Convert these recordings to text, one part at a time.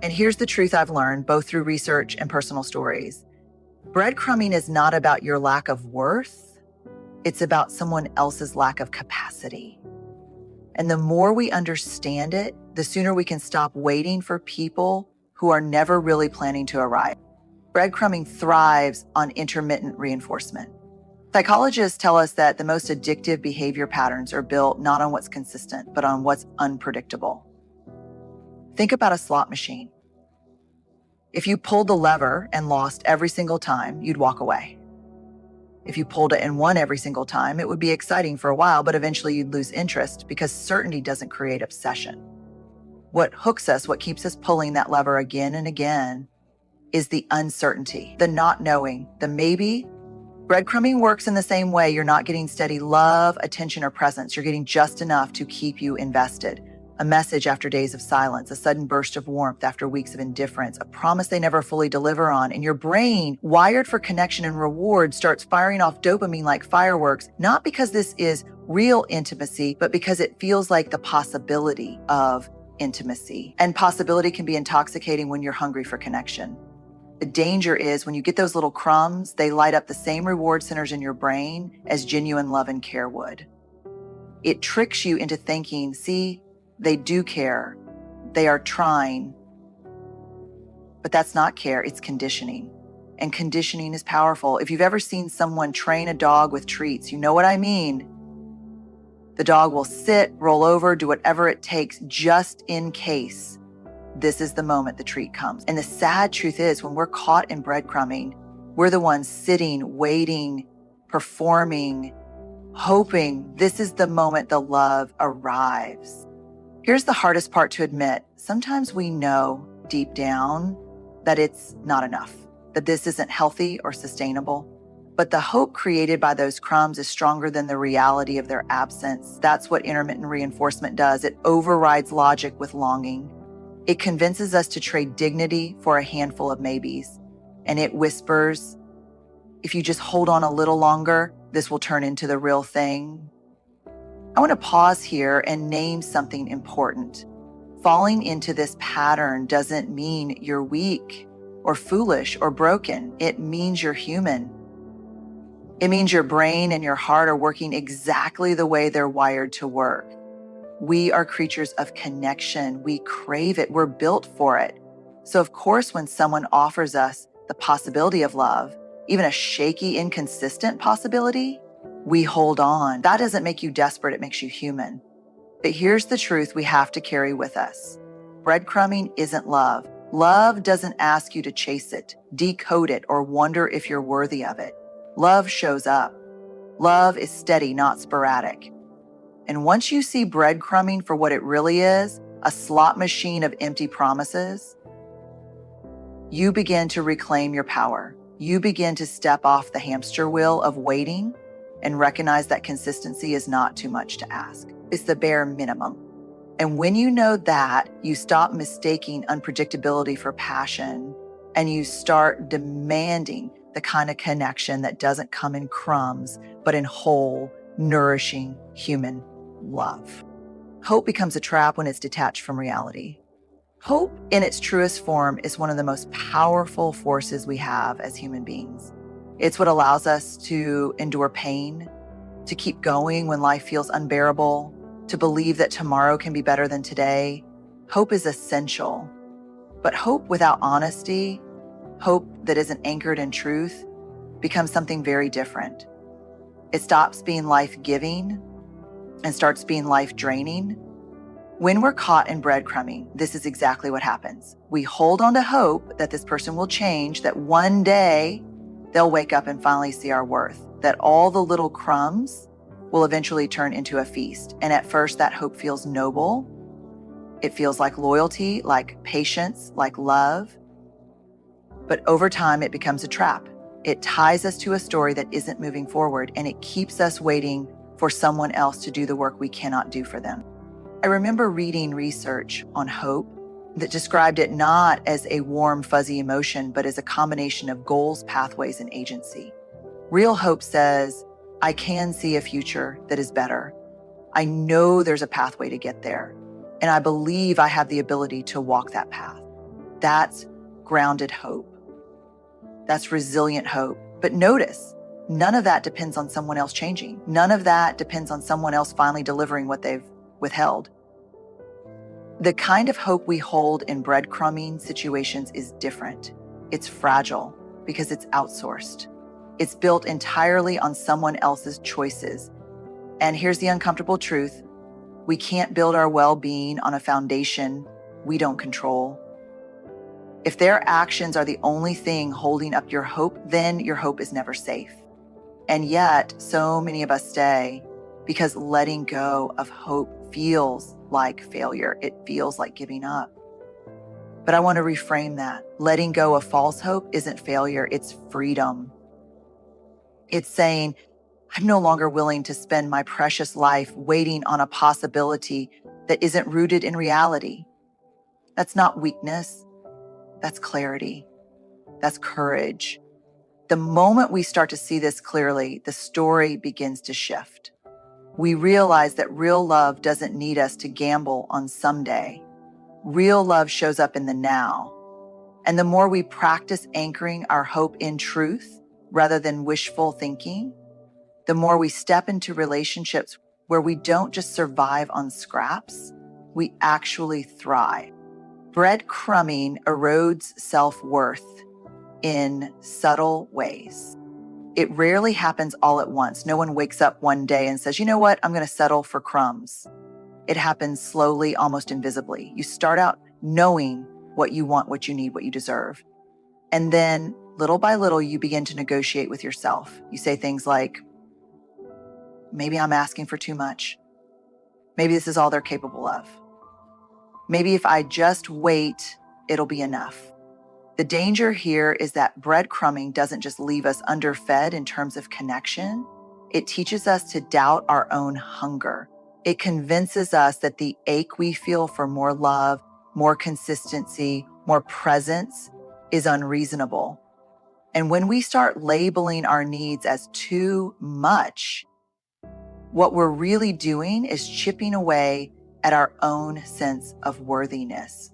And here's the truth I've learned, both through research and personal stories. Breadcrumbing is not about your lack of worth. It's about someone else's lack of capacity. And the more we understand it, the sooner we can stop waiting for people who are never really planning to arrive. Breadcrumbing thrives on intermittent reinforcement. Psychologists tell us that the most addictive behavior patterns are built not on what's consistent, but on what's unpredictable. Think about a slot machine. If you pulled the lever and lost every single time, you'd walk away. If you pulled it and won every single time, it would be exciting for a while, but eventually you'd lose interest because certainty doesn't create obsession. What hooks us, what keeps us pulling that lever again and again, is the uncertainty, the not knowing, the maybe. Breadcrumbing works in the same way. You're not getting steady love, attention, or presence. You're getting just enough to keep you invested. A message after days of silence, a sudden burst of warmth after weeks of indifference, a promise they never fully deliver on. And your brain, wired for connection and reward, starts firing off dopamine like fireworks, not because this is real intimacy, but because it feels like the possibility of intimacy. And possibility can be intoxicating when you're hungry for connection. The danger is when you get those little crumbs, they light up the same reward centers in your brain as genuine love and care would. It tricks you into thinking, see, they do care. They are trying. But that's not care, it's conditioning. And conditioning is powerful. If you've ever seen someone train a dog with treats, you know what I mean. The dog will sit, roll over, do whatever it takes just in case this is the moment the treat comes. And the sad truth is, when we're caught in breadcrumbing, we're the ones sitting, waiting, performing, hoping this is the moment the love arrives. Here's the hardest part to admit. Sometimes we know deep down that it's not enough, that this isn't healthy or sustainable. But the hope created by those crumbs is stronger than the reality of their absence. That's what intermittent reinforcement does. It overrides logic with longing. It convinces us to trade dignity for a handful of maybes. And it whispers, if you just hold on a little longer, this will turn into the real thing. I want to pause here and name something important. Falling into this pattern doesn't mean you're weak or foolish or broken. It means you're human. It means your brain and your heart are working exactly the way they're wired to work. We are creatures of connection. We crave it. We're built for it. So of course, when someone offers us the possibility of love, even a shaky, inconsistent possibility, we hold on. That doesn't make you desperate. It makes you human. But here's the truth we have to carry with us. Breadcrumbing isn't love. Love doesn't ask you to chase it, decode it, or wonder if you're worthy of it. Love shows up. Love is steady, not sporadic. And once you see breadcrumbing for what it really is, a slot machine of empty promises, you begin to reclaim your power. You begin to step off the hamster wheel of waiting and recognize that consistency is not too much to ask. It's the bare minimum. And when you know that, you stop mistaking unpredictability for passion and you start demanding the kind of connection that doesn't come in crumbs, but in whole, nourishing human love. Hope becomes a trap when it's detached from reality. Hope in its truest form is one of the most powerful forces we have as human beings. It's what allows us to endure pain, to keep going when life feels unbearable, to believe that tomorrow can be better than today. Hope is essential. But hope without honesty, hope that isn't anchored in truth, becomes something very different. It stops being life-giving and starts being life-draining. When we're caught in breadcrumbing, this is exactly what happens. We hold on to hope that this person will change, that one day they'll wake up and finally see our worth, that all the little crumbs will eventually turn into a feast. And at first, that hope feels noble. It feels like loyalty, like patience, like love. But over time, it becomes a trap. It ties us to a story that isn't moving forward, and it keeps us waiting for someone else to do the work we cannot do for them. I remember reading research on hope that described it not as a warm, fuzzy emotion, but as a combination of goals, pathways, and agency. Real hope says, I can see a future that is better. I know there's a pathway to get there, and I believe I have the ability to walk that path. That's grounded hope. That's resilient hope. But notice, none of that depends on someone else changing. None of that depends on someone else finally delivering what they've withheld. The kind of hope we hold in breadcrumbing situations is different. It's fragile because it's outsourced. It's built entirely on someone else's choices. And here's the uncomfortable truth. We can't build our well-being on a foundation we don't control. If their actions are the only thing holding up your hope, then your hope is never safe. And yet, so many of us stay because letting go of hope feels like failure. It feels like giving up. But I want to reframe that. Letting go of false hope isn't failure, it's freedom. It's saying, I'm no longer willing to spend my precious life waiting on a possibility that isn't rooted in reality. That's not weakness. That's clarity. That's courage. The moment we start to see this clearly, the story begins to shift. We realize that real love doesn't need us to gamble on someday. Real love shows up in the now. And the more we practice anchoring our hope in truth rather than wishful thinking, the more we step into relationships where we don't just survive on scraps, we actually thrive. Breadcrumbing erodes self-worth in subtle ways. It rarely happens all at once. No one wakes up one day and says, you know what, I'm going to settle for crumbs. It happens slowly, almost invisibly. You start out knowing what you want, what you need, what you deserve. And then little by little, you begin to negotiate with yourself. You say things like, maybe I'm asking for too much. Maybe this is all they're capable of. Maybe if I just wait, it'll be enough. The danger here is that breadcrumbing doesn't just leave us underfed in terms of connection. It teaches us to doubt our own hunger. It convinces us that the ache we feel for more love, more consistency, more presence is unreasonable. And when we start labeling our needs as too much, what we're really doing is chipping away at our own sense of worthiness.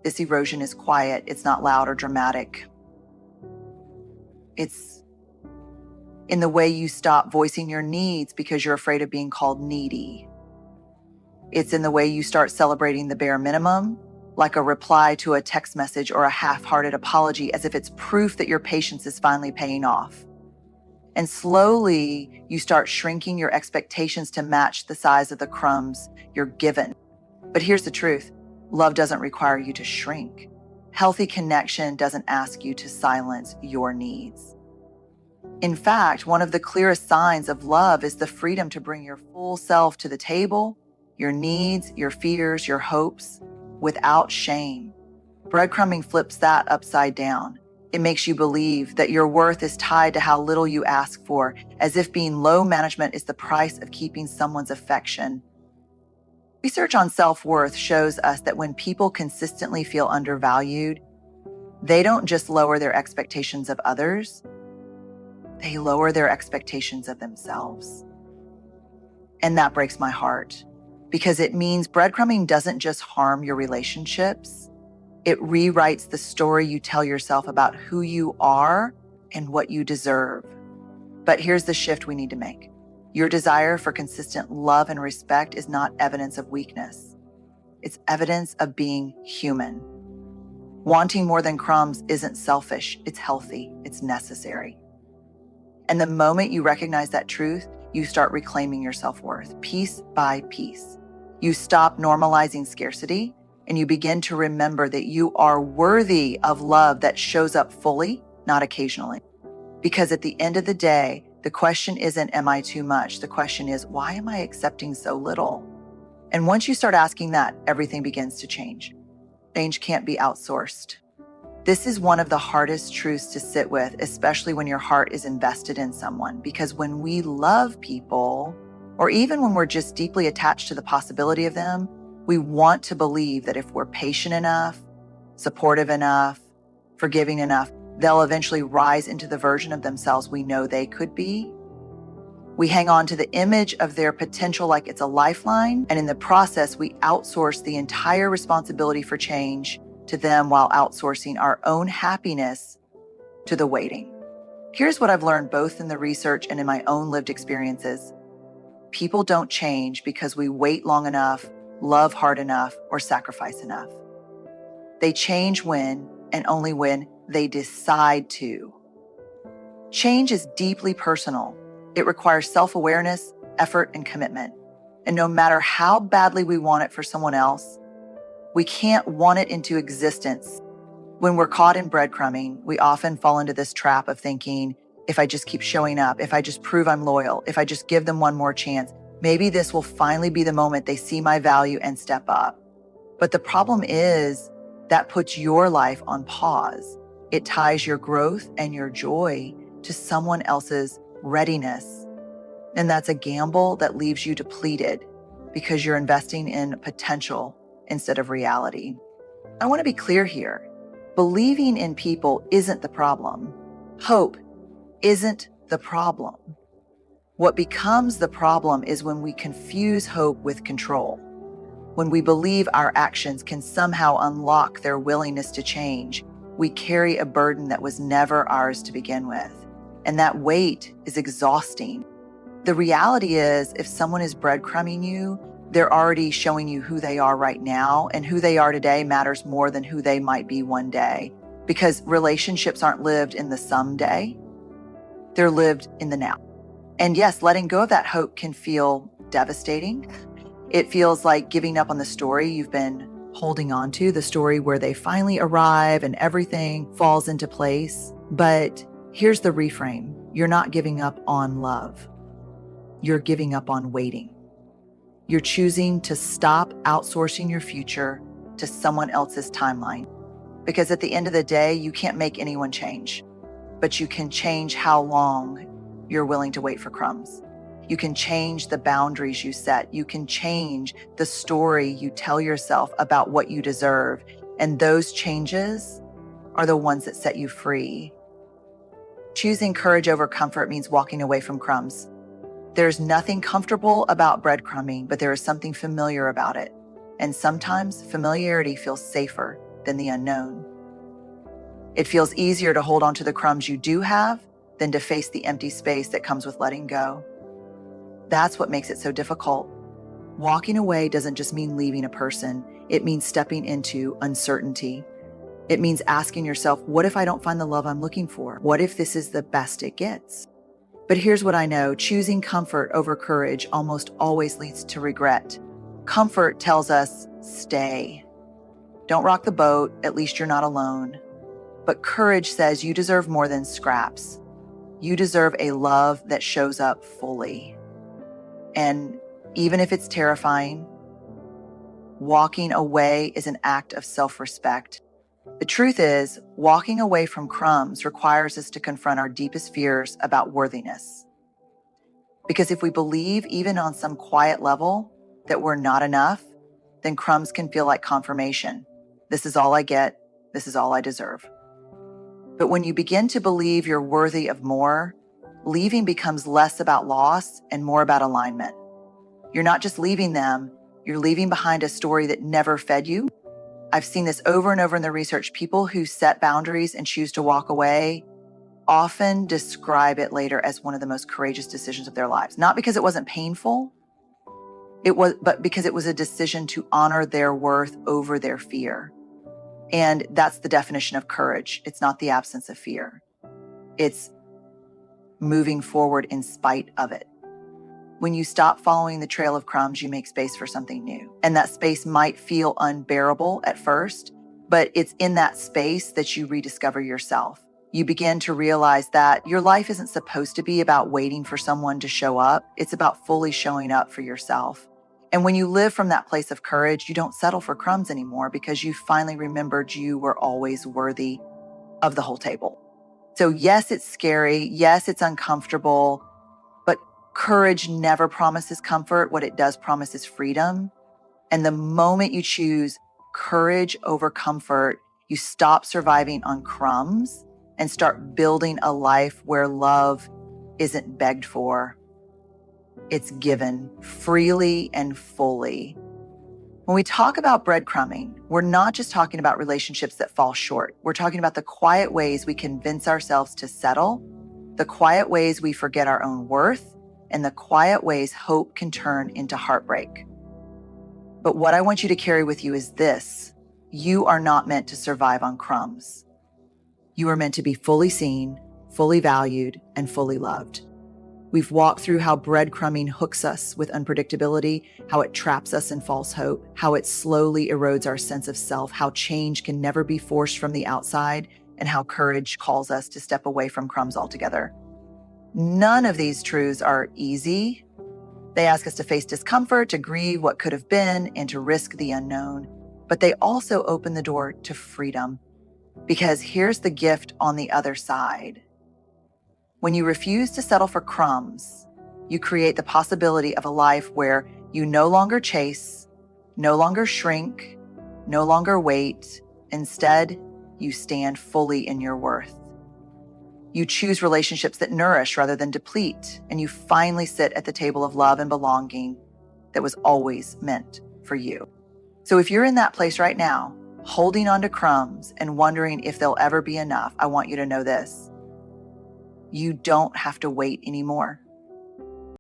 This erosion is quiet. It's not loud or dramatic. It's in the way you stop voicing your needs because you're afraid of being called needy. It's in the way you start celebrating the bare minimum, like a reply to a text message or a half-hearted apology, as if it's proof that your patience is finally paying off. And slowly, you start shrinking your expectations to match the size of the crumbs you're given. But here's the truth. Love doesn't require you to shrink. Healthy connection doesn't ask you to silence your needs. In fact, one of the clearest signs of love is the freedom to bring your full self to the table, your needs, your fears, your hopes, without shame. Breadcrumbing flips that upside down. It makes you believe that your worth is tied to how little you ask for, as if being low management is the price of keeping someone's affection. Research on self-worth shows us that when people consistently feel undervalued, they don't just lower their expectations of others, they lower their expectations of themselves. And that breaks my heart, because it means breadcrumbing doesn't just harm your relationships, it rewrites the story you tell yourself about who you are and what you deserve. But here's the shift we need to make. Your desire for consistent love and respect is not evidence of weakness. It's evidence of being human. Wanting more than crumbs isn't selfish, it's healthy, it's necessary. And the moment you recognize that truth, you start reclaiming your self-worth, piece by piece. You stop normalizing scarcity, and you begin to remember that you are worthy of love that shows up fully, not occasionally. Because at the end of the day, the question isn't, am I too much? The question is, why am I accepting so little? And once you start asking that, everything begins to change. Change can't be outsourced. This is one of the hardest truths to sit with, especially when your heart is invested in someone. Because when we love people, or even when we're just deeply attached to the possibility of them, we want to believe that if we're patient enough, supportive enough, forgiving enough, they'll eventually rise into the version of themselves we know they could be. We hang on to the image of their potential like it's a lifeline, and in the process, we outsource the entire responsibility for change to them while outsourcing our own happiness to the waiting. Here's what I've learned both in the research and in my own lived experiences. People don't change because we wait long enough, love hard enough, or sacrifice enough. They change when, and only when, they decide to. Change is deeply personal. It requires self-awareness, effort, and commitment. And no matter how badly we want it for someone else, we can't want it into existence. When we're caught in breadcrumbing, we often fall into this trap of thinking, if I just keep showing up, if I just prove I'm loyal, if I just give them one more chance, maybe this will finally be the moment they see my value and step up. But the problem is that puts your life on pause. It ties your growth and your joy to someone else's readiness. And that's a gamble that leaves you depleted because you're investing in potential instead of reality. I want to be clear here. Believing in people isn't the problem. Hope isn't the problem. What becomes the problem is when we confuse hope with control. When we believe our actions can somehow unlock their willingness to change, we carry a burden that was never ours to begin with. And that weight is exhausting. The reality is, if someone is breadcrumbing you, they're already showing you who they are right now, and who they are today matters more than who they might be one day, because relationships aren't lived in the someday, they're lived in the now. And yes, letting go of that hope can feel devastating. It feels like giving up on the story you've been holding on to, the story where they finally arrive and everything falls into place. But here's the reframe. You're not giving up on love. You're giving up on waiting. You're choosing to stop outsourcing your future to someone else's timeline. Because at the end of the day, you can't make anyone change, but you can change how long you're willing to wait for crumbs. You can change the boundaries you set. You can change the story you tell yourself about what you deserve. And those changes are the ones that set you free. Choosing courage over comfort means walking away from crumbs. There's nothing comfortable about breadcrumbing, but there is something familiar about it. And sometimes familiarity feels safer than the unknown. It feels easier to hold on to the crumbs you do have than to face the empty space that comes with letting go. That's what makes it so difficult. Walking away doesn't just mean leaving a person. It means stepping into uncertainty. It means asking yourself, what if I don't find the love I'm looking for? What if this is the best it gets? But here's what I know. Choosing comfort over courage almost always leads to regret. Comfort tells us, stay. Don't rock the boat, at least you're not alone. But courage says you deserve more than scraps. You deserve a love that shows up fully. And even if it's terrifying, walking away is an act of self-respect. The truth is, walking away from crumbs requires us to confront our deepest fears about worthiness. Because if we believe, even on some quiet level, that we're not enough, then crumbs can feel like confirmation. This is all I get. This is all I deserve. But when you begin to believe you're worthy of more, leaving becomes less about loss and more about alignment. You're not just leaving them, you're leaving behind a story that never fed you. I've seen this over and over in the research. People who set boundaries and choose to walk away often describe it later as one of the most courageous decisions of their lives. Not because it wasn't painful, but because it was a decision to honor their worth over their fear. And that's the definition of courage. It's not the absence of fear. It's moving forward in spite of it. When you stop following the trail of crumbs, you make space for something new. And that space might feel unbearable at first, but it's in that space that you rediscover yourself. You begin to realize that your life isn't supposed to be about waiting for someone to show up. It's about fully showing up for yourself. And when you live from that place of courage, you don't settle for crumbs anymore because you finally remembered you were always worthy of the whole table. So yes, it's scary. Yes, it's uncomfortable, but courage never promises comfort. What it does promise is freedom. And the moment you choose courage over comfort, you stop surviving on crumbs and start building a life where love isn't begged for. It's given freely and fully. When we talk about breadcrumbing, we're not just talking about relationships that fall short. We're talking about the quiet ways we convince ourselves to settle, the quiet ways we forget our own worth, and the quiet ways hope can turn into heartbreak. But what I want you to carry with you is this: you are not meant to survive on crumbs. You are meant to be fully seen, fully valued, and fully loved. We've walked through how breadcrumbing hooks us with unpredictability, how it traps us in false hope, how it slowly erodes our sense of self, how change can never be forced from the outside, and how courage calls us to step away from crumbs altogether. None of these truths are easy. They ask us to face discomfort, to grieve what could have been, and to risk the unknown. But they also open the door to freedom. Because here's the gift on the other side. When you refuse to settle for crumbs, you create the possibility of a life where you no longer chase, no longer shrink, no longer wait. Instead, you stand fully in your worth. You choose relationships that nourish rather than deplete, and you finally sit at the table of love and belonging that was always meant for you. So if you're in that place right now, holding on to crumbs and wondering if they'll ever be enough, I want you to know this: you don't have to wait anymore.